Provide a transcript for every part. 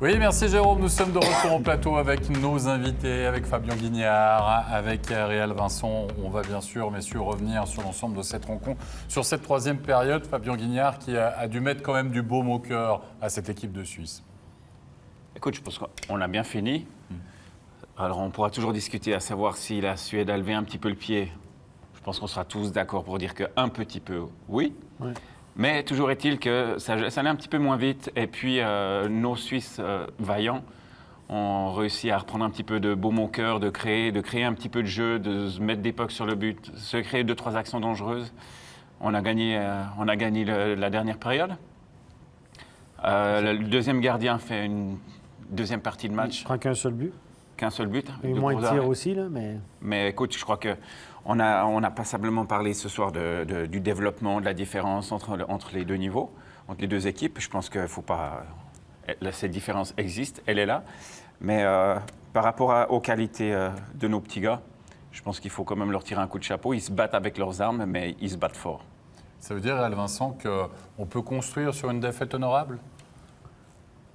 Oui, merci Jérôme. Nous sommes de retour au plateau avec nos invités, avec Fabien Guignard, avec Réal Vincent. On va bien sûr, messieurs, revenir sur l'ensemble de cette rencontre. Sur cette troisième période, Fabien Guignard qui a dû mettre quand même du baume au cœur à cette équipe de Suisse. Écoute, je pense qu'on a bien fini. Alors on pourra toujours discuter à savoir si la Suède a levé un petit peu le pied. Je pense qu'on sera tous d'accord pour dire qu'un petit peu, oui. Ouais. Mais toujours est-il que ça allait un petit peu moins vite. Et puis, nos Suisses vaillants ont réussi à reprendre un petit peu de baume au cœur, de créer un petit peu de jeu, de se mettre des pucks sur le but, se créer 2-3 actions dangereuses. On a gagné la dernière période. Le deuxième gardien fait une deuxième partie de match. Il prend qu'un seul but. Qu'un seul but. Et moins de tirs aussi, là, mais... Mais écoute, je crois qu'on a passablement parlé ce soir du développement, de la différence entre les deux niveaux, entre les deux équipes. Je pense qu'il ne faut pas... Cette différence existe, elle est là. Mais par rapport aux qualités de nos petits gars, je pense qu'il faut quand même leur tirer un coup de chapeau. Ils se battent avec leurs armes, mais ils se battent fort. Ça veut dire, Réal Vincent, qu'on peut construire sur une défaite honorable ?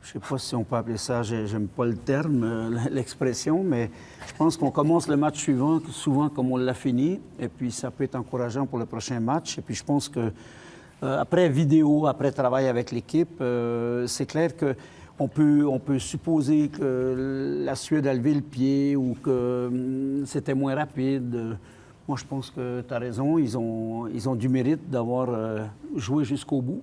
Je ne sais pas si on peut appeler ça, j'aime pas le terme, l'expression, mais je pense qu'on commence le match suivant souvent comme on l'a fini, et puis ça peut être encourageant pour le prochain match. Et puis je pense que après vidéo, après travail avec l'équipe, c'est clair qu'on peut supposer que la Suède a levé le pied ou que c'était moins rapide. Moi, je pense que tu as raison, ils ont du mérite d'avoir joué jusqu'au bout.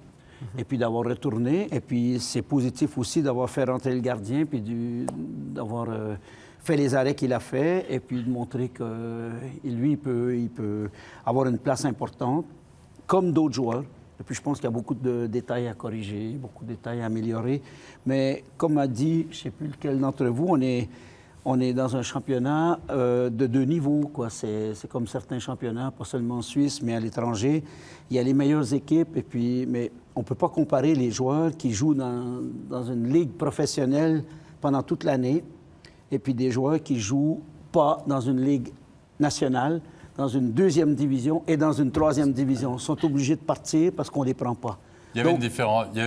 Et puis d'avoir retourné. Et puis c'est positif aussi d'avoir fait rentrer le gardien, puis d'avoir fait les arrêts qu'il a fait, et puis de montrer que lui, il peut avoir une place importante, comme d'autres joueurs. Et puis je pense qu'il y a beaucoup de détails à corriger, beaucoup de détails à améliorer. Mais comme a dit, je ne sais plus lequel d'entre vous, on est dans un championnat de deux niveaux, quoi. C'est comme certains championnats, pas seulement en Suisse, mais à l'étranger. Il y a les meilleures équipes, et puis, mais on ne peut pas comparer les joueurs qui jouent dans une ligue professionnelle pendant toute l'année, et puis des joueurs qui ne jouent pas dans une ligue nationale, dans une deuxième division et dans une troisième division. Ils sont obligés de partir parce qu'on ne les prend pas. Il y avait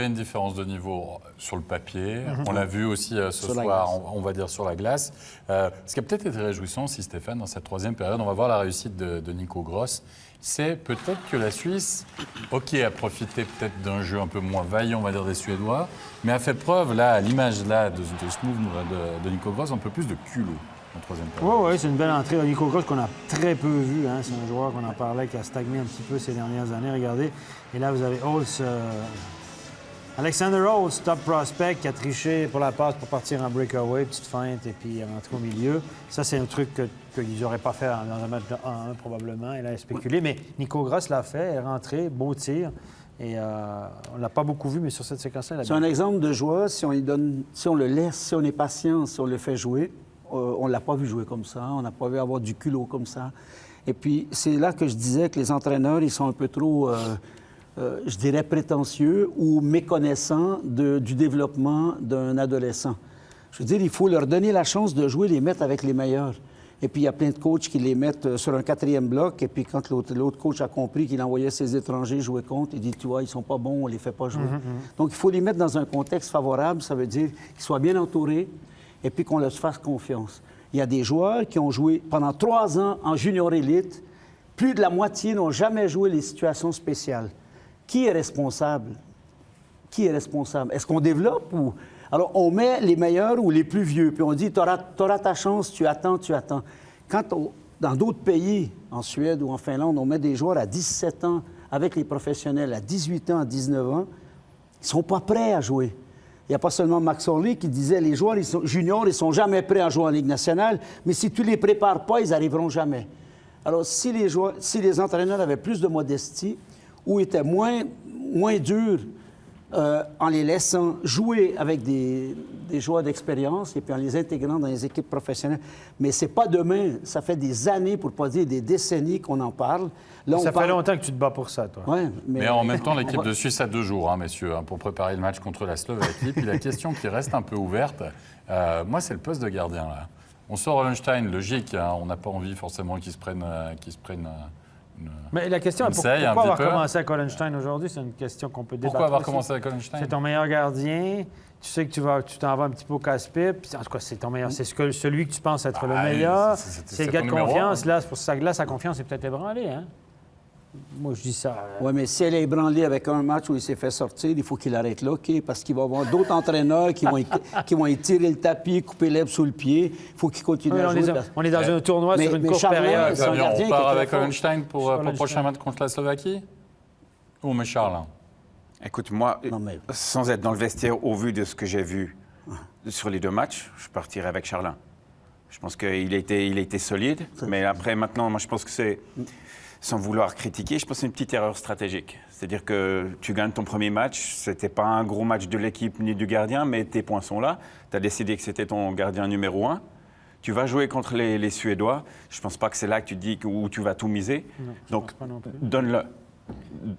une différence de niveau sur le papier. On l'a vu aussi ce soir, on va dire, sur la glace. Ce qui a peut-être été réjouissant aussi, Stéphane, dans cette troisième période, on va voir la réussite de Nico Gross. C'est peut-être que la Suisse, a profité peut-être d'un jeu un peu moins vaillant, on va dire, des Suédois, mais a fait preuve, là, à l'image là, de ce move de Nico Gross, un peu plus de culot en troisième période. Oui, c'est une belle entrée. Nico Gross qu'on a très peu vu. Hein. C'est un joueur qu'on en parlait qui a stagné un petit peu ces dernières années. Regardez. Et là, vous avez Holtz, Alexander Holtz, top prospect, qui a triché pour la passe pour partir en breakaway, petite feinte, et puis rentrer au milieu. Ça, c'est un truc qu'ils n'auraient pas fait dans un match de 1-1, probablement. Il a spéculé. Mais Nico Gross l'a fait, est rentré, beau tir. Et on ne l'a pas beaucoup vu, mais sur cette séquence-là... C'est un exemple de joueur, si on le laisse, si on est patient, si on le fait jouer, on ne l'a pas vu jouer comme ça, on n'a pas vu avoir du culot comme ça. Et puis, c'est là que je disais que les entraîneurs, ils sont un peu trop... je dirais prétentieux ou méconnaissants du développement d'un adolescent. Je veux dire, il faut leur donner la chance de jouer, les mettre avec les meilleurs. Et puis, il y a plein de coachs qui les mettent sur un quatrième bloc, et puis quand l'autre coach a compris qu'il envoyait ses étrangers jouer contre, il dit, tu vois, ils sont pas bons, on les fait pas jouer. Donc, il faut les mettre dans un contexte favorable, ça veut dire qu'ils soient bien entourés, et puis qu'on leur fasse confiance. Il y a des joueurs qui ont joué pendant 3 ans en junior élite, plus de la moitié n'ont jamais joué les situations spéciales. Qui est responsable? Qui est responsable? Est-ce qu'on développe ou... Alors, on met les meilleurs ou les plus vieux, puis on dit, t'auras ta chance, tu attends. Quand dans d'autres pays, en Suède ou en Finlande, on met des joueurs à 17 ans avec les professionnels, à 18 ans, à 19 ans, ils ne sont pas prêts à jouer. Il n'y a pas seulement Max Orly qui disait, les joueurs juniors, ils ne sont jamais prêts à jouer en Ligue nationale, mais si tu ne les prépares pas, ils n'arriveront jamais. Alors, si les entraîneurs avaient plus de modestie, ou étaient moins durs en les laissant jouer avec des joueurs d'expérience et puis en les intégrant dans les équipes professionnelles. Mais c'est pas demain. Ça fait des années, pour ne pas dire des décennies qu'on en parle. Là, ça fait longtemps que tu te bats pour ça, toi. Ouais, mais en même temps, l'équipe de Suisse a 2 jours, messieurs, pour préparer le match contre la Slovaquie. Puis la question qui reste un peu ouverte, moi, c'est le poste de gardien, là. On sort Hollenstein, logique. On n'a pas envie forcément qu'il se prenne Mais la question est Conseil, pourquoi un avoir petit peu. commencé à Collenstein aujourd'hui? C'est une question qu'on peut débattre. Pourquoi avoir aussi. commencé avec Hollenstein? C'est ton meilleur gardien. Tu sais que tu t'en vas un petit peu au casse-pipe. En tout cas, c'est ton meilleur. C'est celui que tu penses être le meilleur. C'est le gars de ton numéro confiance. un. Là, c'est pour ça que là, sa confiance est peut-être ébranlée. Hein? Moi, je dis ça. Oui, mais si elle est ébranlée avec un match où il s'est fait sortir, il faut qu'il arrête là, OK? Parce qu'il va y avoir d'autres entraîneurs qui vont étirer le tapis, couper l'herbe sous le pied. Il faut qu'il continue à jouer. On est dans un tournoi sur une courte Charlin, période. c'est un Fabien, gardien on qui est part très avec fort. Hollenstein pour le Hollenstein. prochain match contre la Slovaquie? Ou mais Charlin? Écoute, moi, Non, mais- sans être dans le vestiaire, au vu de ce que j'ai vu sur les deux matchs, je partirais avec Charlin. Je pense qu'il a été solide, mais après, maintenant, moi, je pense que c'est, sans vouloir critiquer, je pense que c'est une petite erreur stratégique. C'est-à-dire que tu gagnes ton premier match, c'était pas un gros match de l'équipe ni du gardien, mais tes points sont là. Tu as décidé que c'était ton gardien numéro 1. Tu vas jouer contre les Suédois. Je pense pas que c'est là que tu te dis où tu vas tout miser. Non, je Donc, pense pas non plus. donne-le.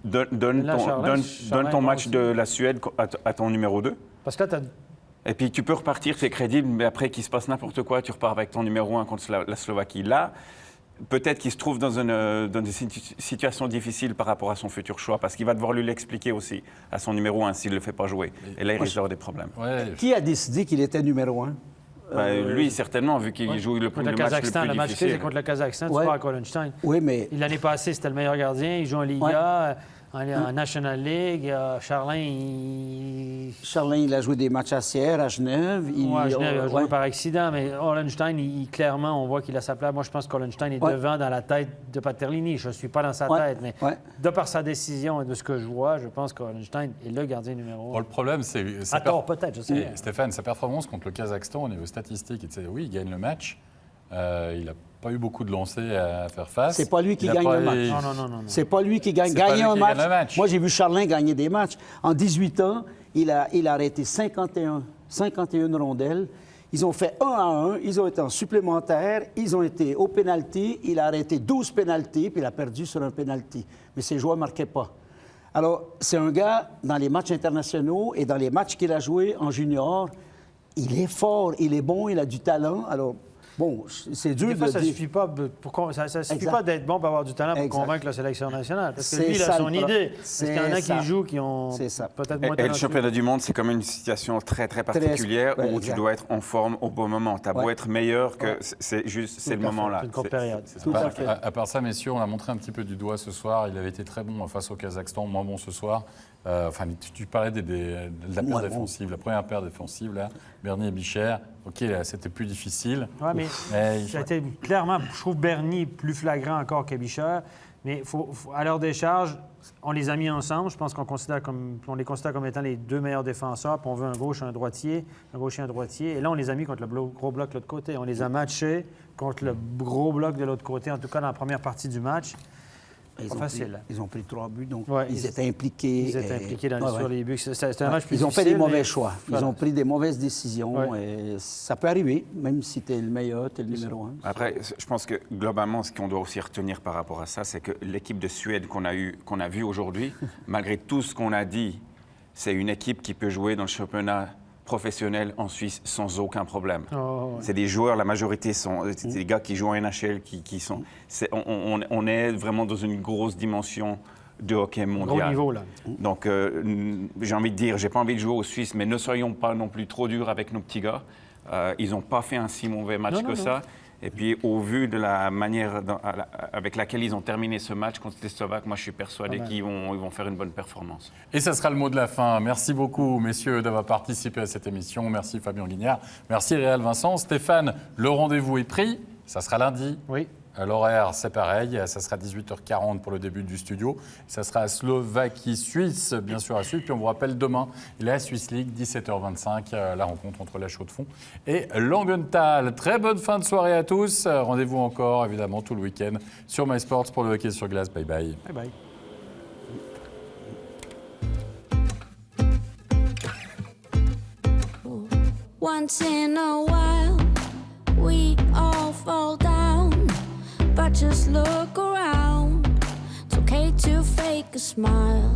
Donne Là, Charlin ton va match aussi. de la Suède à ton numéro 2. Parce que là, Et puis tu peux repartir, c'est crédible, mais après qu'il se passe n'importe quoi, tu repars avec ton numéro 1 contre la Slovaquie. Là, peut-être qu'il se trouve dans une situation difficile par rapport à son futur choix, parce qu'il va devoir lui l'expliquer aussi à son numéro 1 s'il ne le fait pas jouer. Et là, il risque d'avoir des problèmes. Ouais, Qui a décidé qu'il était numéro 1? Lui, certainement, vu qu'il joue le contre le match le Kazakhstan, plus le match clé, difficile. c'est contre le Kazakhstan, tu Ouais. pars à Collenstein. Oui, mais L'année passée, c'était le meilleur gardien. Il joue en Liga, en National League. Charlin, Charlin, il a joué des matchs à Sierre, à Genève. Ouais, Genève a joué ouais. par accident, mais Hollenstein, clairement, on voit qu'il a sa place. Moi, je pense qu'Hollenstein est Ouais. devant dans la tête de Paterlini. Je ne suis pas dans sa Ouais. tête, mais Ouais. de par sa décision et de ce que je vois, je pense qu'Hollenstein est le gardien numéro Bon, 1. le problème, c'est... À tort, peut-être, je sais pas. Stéphane, sa performance contre le Kazakhstan au niveau statistique, oui, il gagne le match. Il n'a pas eu beaucoup de lancers à faire face. C'est pas lui qui Il a gagne pas le match. eu- Non. C'est pas lui qui gagne. C'est pas Gagner lui un qui match. gagne le match. Moi, j'ai vu Charlin gagner des matchs. En 18 ans, il a arrêté 51 rondelles. Ils ont fait 1-1. Ils ont été en supplémentaire. Ils ont été au pénalty. Il a arrêté 12 pénaltys, puis il a perdu sur un pénalty. Mais ses joueurs ne marquaient pas. Alors, c'est un gars, dans les matchs internationaux et dans les matchs qu'il a joués en junior, il est fort, il est bon, il a du talent. Alors, bon, c'est dur Des fois, de ça ne dire... suffit pas, ça suffit Exact. pas d'être bon pour avoir du talent pour Exact. convaincre la sélection nationale. Parce que C'est lui, il a ça, son le pro- idée. Parce qu'il y en a c'est ça. qui jouent qui ont C'est ça. peut-être Et moins le talentueux. championnat du monde, c'est comme une situation très, très particulière ouais, où tu exact. dois être en forme au bon moment. Tu as beau Ouais. être meilleur, que Ouais. c'est Tout le à moment fait. là. C'est une courte période. Tout à fait. À part ça, messieurs, on a montré un petit peu du doigt ce soir. Il avait été très bon face au Kazakhstan, moins bon ce soir. Enfin, tu parlais de la paire Moins bon. défensive, la première paire défensive, là, Bernier et Bichère. OK, là, c'était plus difficile. Ouais, mais ça a été clairement, je trouve Bernier plus flagrant encore que Bichère. Mais à leur décharge, on les a mis ensemble. Je pense qu'on les considère comme étant les deux meilleurs défenseurs. Puis on veut un gauche et un droitier. Et là, on les a mis contre le gros bloc de l'autre côté. On les a matchés contre le gros bloc de l'autre côté, en tout cas dans la première partie du match. Ils Pas ont facile. pris- ils ont pris 3 buts, donc Ouais, ils étaient impliqués. Ils étaient impliqués sur ouais. les buts. C'était un match plus Ils ont fait difficile, des mauvais mais choix. Ils voilà. ont pris des mauvaises décisions. Ouais. Et ça peut arriver, même si tu es le meilleur, tu es le numéro 1. Après, je pense que globalement, ce qu'on doit aussi retenir par rapport à ça, c'est que l'équipe de Suède qu'on a vue aujourd'hui, malgré tout ce qu'on a dit, c'est une équipe qui peut jouer dans le championnat professionnel en Suisse sans aucun problème. Oh, ouais. C'est des joueurs, la majorité sont c'est des gars qui jouent en NHL, qui sont... on est vraiment dans une grosse dimension de hockey mondial. Gros niveau, là. Donc, j'ai envie de dire, j'ai pas envie de jouer aux Suisses, mais ne soyons pas non plus trop durs avec nos petits gars. Ils n'ont pas fait un si mauvais match Non. ça. Et puis, au vu de la manière avec laquelle ils ont terminé ce match contre les Slovaques, moi, je suis persuadé qu'ils vont faire une bonne performance. Et ça sera le mot de la fin. Merci beaucoup, messieurs, d'avoir participé à cette émission. Merci Fabien Guignard. Merci Réal Vincent. Stéphane, le rendez-vous est pris. Ça sera lundi. Oui. L'horaire, c'est pareil. Ça sera 18h40 pour le début du studio. Ça sera à Slovaquie-Suisse, bien sûr, à suivre. Puis on vous rappelle demain, la Swiss League, 17h25, la rencontre entre la Chaux-de-Fonds et Langenthal. Très bonne fin de soirée à tous. Rendez-vous encore, évidemment, tout le week-end sur MySports pour le hockey sur glace. Bye bye. Bye bye. Once in a while, we all fall down, but just look around. It's okay to fake a smile.